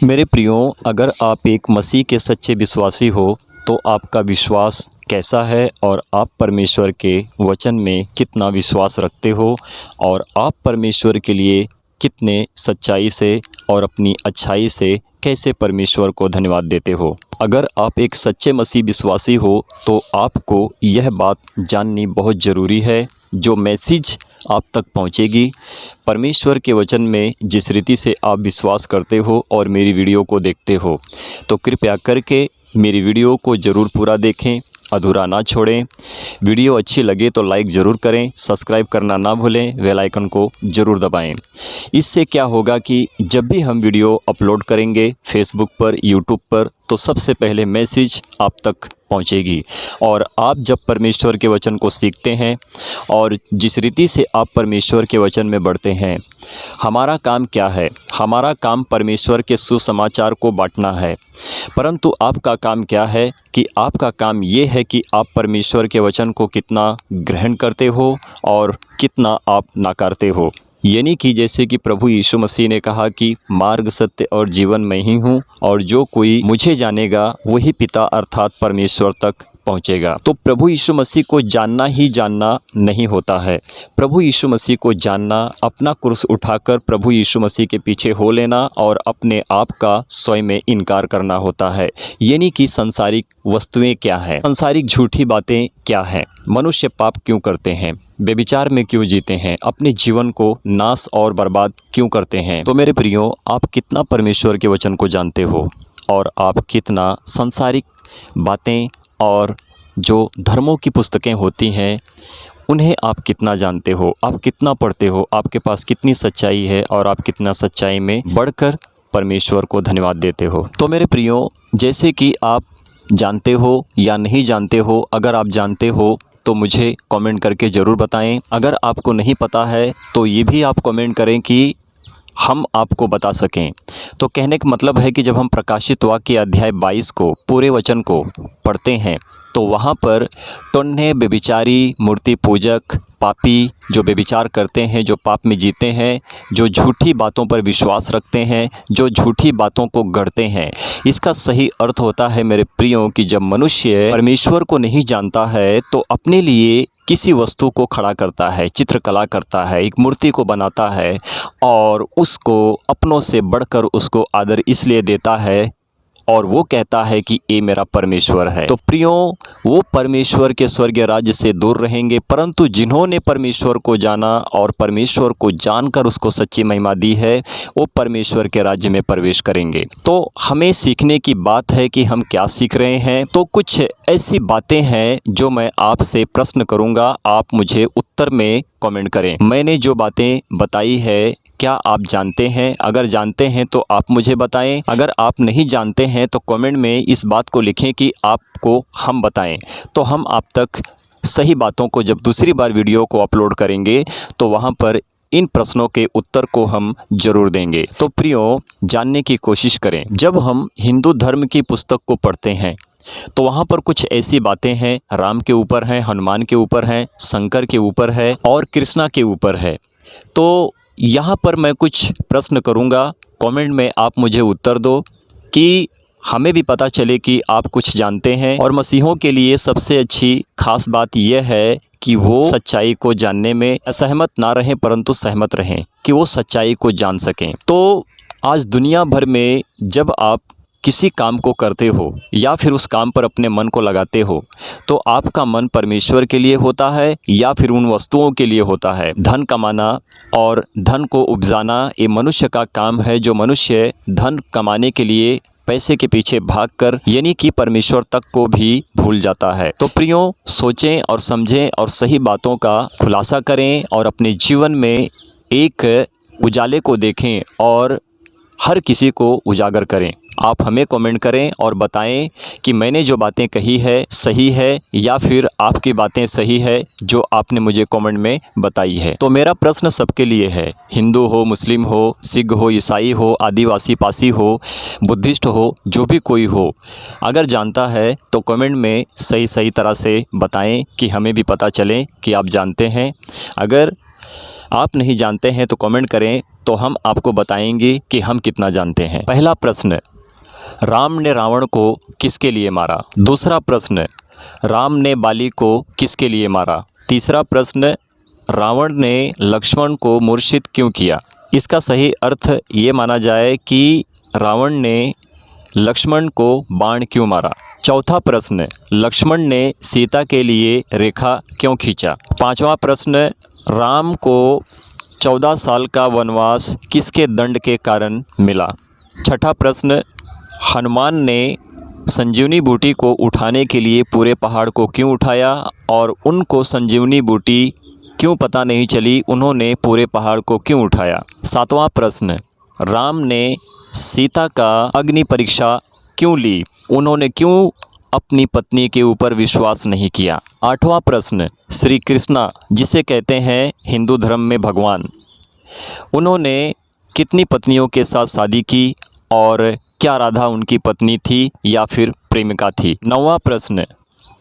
मेरे प्रियो, अगर आप एक मसीह के सच्चे विश्वासी हो तो आपका विश्वास कैसा है और आप परमेश्वर के वचन में कितना विश्वास रखते हो और आप परमेश्वर के लिए कितने सच्चाई से और अपनी अच्छाई से कैसे परमेश्वर को धन्यवाद देते हो। अगर आप एक सच्चे मसीह विश्वासी हो तो आपको यह बात जाननी बहुत ज़रूरी है। जो मैसेज आप तक पहुंचेगी परमेश्वर के वचन में जिस रीति से आप विश्वास करते हो और मेरी वीडियो को देखते हो, तो कृपया करके मेरी वीडियो को ज़रूर पूरा देखें, अधूरा ना छोड़ें। वीडियो अच्छी लगे तो लाइक ज़रूर करें, सब्सक्राइब करना ना भूलें, बेल आइकन को ज़रूर दबाएं। इससे क्या होगा कि जब भी हम वीडियो अपलोड करेंगे फेसबुक पर, यूट्यूब पर, तो सबसे पहले मैसेज आप तक पहुंचेगी। और आप जब परमेश्वर के वचन को सीखते हैं और जिस रीति से आप परमेश्वर के वचन में बढ़ते हैं, हमारा काम क्या है? हमारा काम परमेश्वर के सुसमाचार को बांटना है। परंतु आपका काम क्या है कि आपका काम ये है कि आप परमेश्वर के वचन को कितना ग्रहण करते हो और कितना आप नकारते हो। यानी कि जैसे कि प्रभु यीशु मसीह ने कहा कि मार्ग, सत्य और जीवन मैं ही हूँ और जो कोई मुझे जानेगा वही पिता अर्थात परमेश्वर तक पहुँचेगा। तो प्रभु यीशु मसीह को जानना ही जानना नहीं होता है। प्रभु यीशु मसीह को जानना, अपना क्रूस उठाकर प्रभु यीशु मसीह के पीछे हो लेना और अपने आप का स्वयं में इनकार करना होता है। यानी कि संसारिक वस्तुएं क्या हैं, संसारिक झूठी बातें क्या हैं, मनुष्य पाप क्यों करते हैं, बेविचार में क्यों जीते हैं, अपने जीवन को नाश और बर्बाद क्यों करते हैं। तो मेरे प्रियो, आप कितना परमेश्वर के वचन को जानते हो और आप कितना संसारिक बातें और जो धर्मों की पुस्तकें होती हैं उन्हें आप कितना जानते हो, आप कितना पढ़ते हो, आपके पास कितनी सच्चाई है और आप कितना सच्चाई में बढ़कर परमेश्वर को धन्यवाद देते हो। तो मेरे प्रियो, जैसे कि आप जानते हो या नहीं जानते हो, अगर आप जानते हो तो मुझे कमेंट करके ज़रूर बताएं। अगर आपको नहीं पता है तो ये भी आप कमेंट करें कि हम आपको बता सकें। तो कहने का मतलब है कि जब हम प्रकाशित वाक्य अध्याय 22 को, पूरे वचन को पढ़ते हैं तो वहाँ पर टोन्हे, व्यभिचारी, मूर्ति पूजक, पापी, जो व्यभिचार करते हैं, जो पाप में जीते हैं, जो झूठी बातों पर विश्वास रखते हैं, जो झूठी बातों को गढ़ते हैं, इसका सही अर्थ होता है मेरे प्रियों कि जब मनुष्य परमेश्वर को नहीं जानता है तो अपने लिए किसी वस्तु को खड़ा करता है, चित्रकला करता है, एक मूर्ति को बनाता है और उसको अपनों से बढ़कर उसको आदर इसलिए देता है और वो कहता है कि ये मेरा परमेश्वर है। तो प्रियो, वो परमेश्वर के स्वर्गीय राज्य से दूर रहेंगे। परंतु जिन्होंने परमेश्वर को जाना और परमेश्वर को जानकर उसको सच्ची महिमा दी है, वो परमेश्वर के राज्य में प्रवेश करेंगे। तो हमें सीखने की बात है कि हम क्या सीख रहे हैं। तो कुछ ऐसी बातें हैं जो मैं आपसे प्रश्न करूँगा, आप मुझे उत्तर में कमेंट करें। मैंने जो बातें बताई है क्या आप जानते हैं? अगर जानते हैं तो आप मुझे बताएं। अगर आप नहीं जानते हैं तो कमेंट में इस बात को लिखें कि आपको हम बताएं। तो हम आप तक सही बातों को जब दूसरी बार वीडियो को अपलोड करेंगे तो वहां पर इन प्रश्नों के उत्तर को हम जरूर देंगे। तो प्रियो, जानने की कोशिश करें। जब हम हिंदू धर्म की पुस्तक को पढ़ते हैं तो वहाँ पर कुछ ऐसी बातें हैं, राम के ऊपर हैं, हनुमान के ऊपर हैं, शंकर के ऊपर है और कृष्णा के ऊपर है। तो यहाँ पर मैं कुछ प्रश्न करूँगा, कमेंट में आप मुझे उत्तर दो कि हमें भी पता चले कि आप कुछ जानते हैं। और मसीहों के लिए सबसे अच्छी खास बात यह है कि वो सच्चाई को जानने में असहमत ना रहें परंतु सहमत रहें, कि वो सच्चाई को जान सकें। तो आज दुनिया भर में जब आप किसी काम को करते हो या फिर उस काम पर अपने मन को लगाते हो तो आपका मन परमेश्वर के लिए होता है या फिर उन वस्तुओं के लिए होता है। धन कमाना और धन को उपजाना ये मनुष्य का काम है, जो मनुष्य धन कमाने के लिए पैसे के पीछे भागकर यानी कि परमेश्वर तक को भी भूल जाता है। तो प्रियो, सोचें और समझें और सही बातों का खुलासा करें और अपने जीवन में एक उजाले को देखें और हर किसी को उजागर करें। आप हमें कमेंट करें और बताएं कि मैंने जो बातें कही है सही है या फिर आपकी बातें सही है जो आपने मुझे कमेंट में बताई है। तो मेरा प्रश्न सबके लिए है, हिंदू हो, मुस्लिम हो, सिख हो, ईसाई हो, आदिवासी, पासी हो, बुद्धिस्ट हो, जो भी कोई हो, अगर जानता है तो कमेंट में सही तरह से बताएं कि हमें भी पता चले कि आप जानते हैं। अगर आप नहीं जानते हैं तो कमेंट करें, तो हम आपको बताएंगे कि हम कितना जानते हैं। पहला प्रश्न, राम ने रावण को किसके लिए मारा? दूसरा प्रश्न, राम ने बाली को किसके लिए मारा? तीसरा प्रश्न, रावण ने लक्ष्मण को मूर्छित क्यों किया? इसका सही अर्थ ये माना जाए कि रावण ने लक्ष्मण को बाण क्यों मारा? चौथा प्रश्न, लक्ष्मण ने सीता के लिए रेखा क्यों खींचा? पांचवा प्रश्न, राम को 14 साल का वनवास किसके दंड के कारण मिला? छठा प्रश्न, हनुमान ने संजीवनी बूटी को उठाने के लिए पूरे पहाड़ को क्यों उठाया और उनको संजीवनी बूटी क्यों पता नहीं चली, उन्होंने पूरे पहाड़ को क्यों उठाया? सातवां प्रश्न, राम ने सीता का अग्नि परीक्षा क्यों ली, उन्होंने क्यों अपनी पत्नी के ऊपर विश्वास नहीं किया? आठवां प्रश्न, श्री कृष्णा जिसे कहते हैं हिंदू धर्म में भगवान, उन्होंने कितनी पत्नियों के साथ शादी की और क्या राधा उनकी पत्नी थी या फिर प्रेमिका थी? नौवां प्रश्न,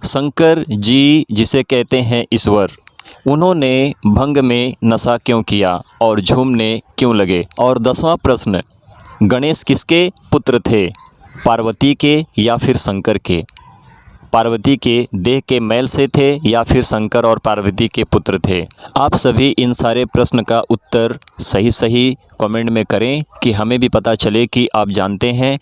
शंकर जी जिसे कहते हैं ईश्वर, उन्होंने भंग में नशा क्यों किया और झूमने क्यों लगे? और 10वां प्रश्न, गणेश किसके पुत्र थे, पार्वती के या फिर शंकर के? पार्वती के देह के मैल से थे या फिर शंकर और पार्वती के पुत्र थे? आप सभी इन सारे प्रश्न का उत्तर सही कमेंट में करें कि हमें भी पता चले कि आप जानते हैं,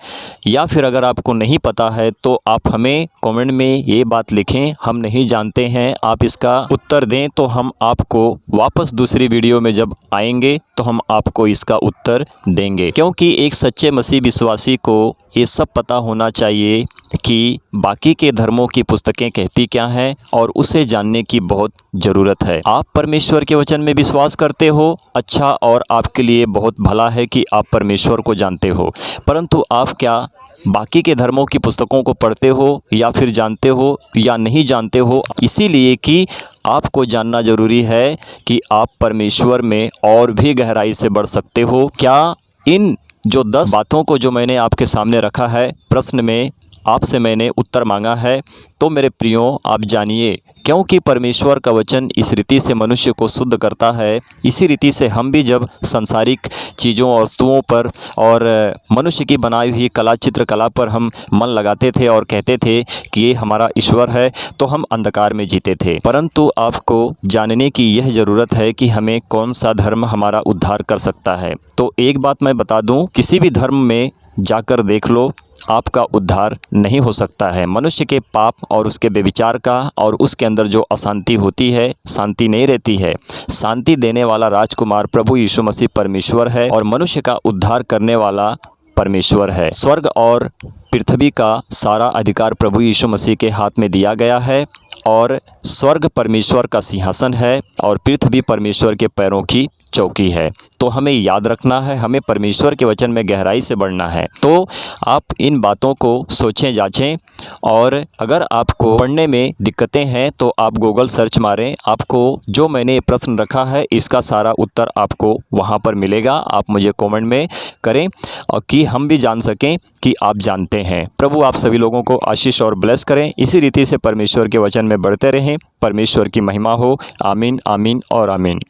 या फिर अगर आपको नहीं पता है तो आप हमें कमेंट में ये बात लिखें, हम नहीं जानते हैं, आप इसका उत्तर दें, तो हम आपको वापस दूसरी वीडियो में जब आएंगे तो हम आपको इसका उत्तर देंगे। क्योंकि एक सच्चे मसीह विश्वासी को ये सब पता होना चाहिए कि बाकी के धर्मों की पुस्तकें कहती क्या हैं और उसे जानने की बहुत ज़रूरत है। आप परमेश्वर के वचन में विश्वास करते हो, अच्छा, और आपके लिए बहुत भला है कि आप परमेश्वर को जानते हो, परंतु आप क्या बाकी के धर्मों की पुस्तकों को पढ़ते हो या फिर जानते हो या नहीं जानते हो? इसीलिए कि आपको जानना ज़रूरी है कि आप परमेश्वर में और भी गहराई से बढ़ सकते हो। क्या इन जो 10 बातों को जो मैंने आपके सामने रखा है प्रश्न में, आपसे मैंने उत्तर मांगा है, तो मेरे प्रियो आप जानिए, क्योंकि परमेश्वर का वचन इस रीति से मनुष्य को शुद्ध करता है। इसी रीति से हम भी जब संसारिक चीज़ों और वस्तुओं पर और मनुष्य की बनाई हुई कला चित्रकला पर हम मन लगाते थे और कहते थे कि ये हमारा ईश्वर है, तो हम अंधकार में जीते थे। परंतु आपको जानने की यह ज़रूरत है कि हमें कौन सा धर्म हमारा उद्धार कर सकता है। तो एक बात मैं बता दूं, किसी भी धर्म में जाकर देख लो, आपका उद्धार नहीं हो सकता है। मनुष्य के पाप और उसके व्यभिचार का और उसके अंदर जो अशांति होती है, शांति नहीं रहती है। शांति देने वाला राजकुमार प्रभु यीशु मसीह परमेश्वर है और मनुष्य का उद्धार करने वाला परमेश्वर है। स्वर्ग और पृथ्वी का सारा अधिकार प्रभु यीशु मसीह के हाथ में दिया गया है और स्वर्ग परमेश्वर का सिंहासन है और पृथ्वी परमेश्वर के पैरों की चौकी है। तो हमें याद रखना है, हमें परमेश्वर के वचन में गहराई से बढ़ना है। तो आप इन बातों को सोचें, जांचें, और अगर आपको पढ़ने में दिक्कतें हैं तो आप गूगल सर्च मारें, आपको जो मैंने प्रश्न रखा है इसका सारा उत्तर आपको वहां पर मिलेगा। आप मुझे कमेंट में करें और कि हम भी जान सकें कि आप जानते हैं। प्रभु आप सभी लोगों को आशीष और ब्लेस करें। इसी रीति से परमेश्वर के वचन में बढ़ते रहें। परमेश्वर की महिमा हो। आमीन, आमीन और आमीन।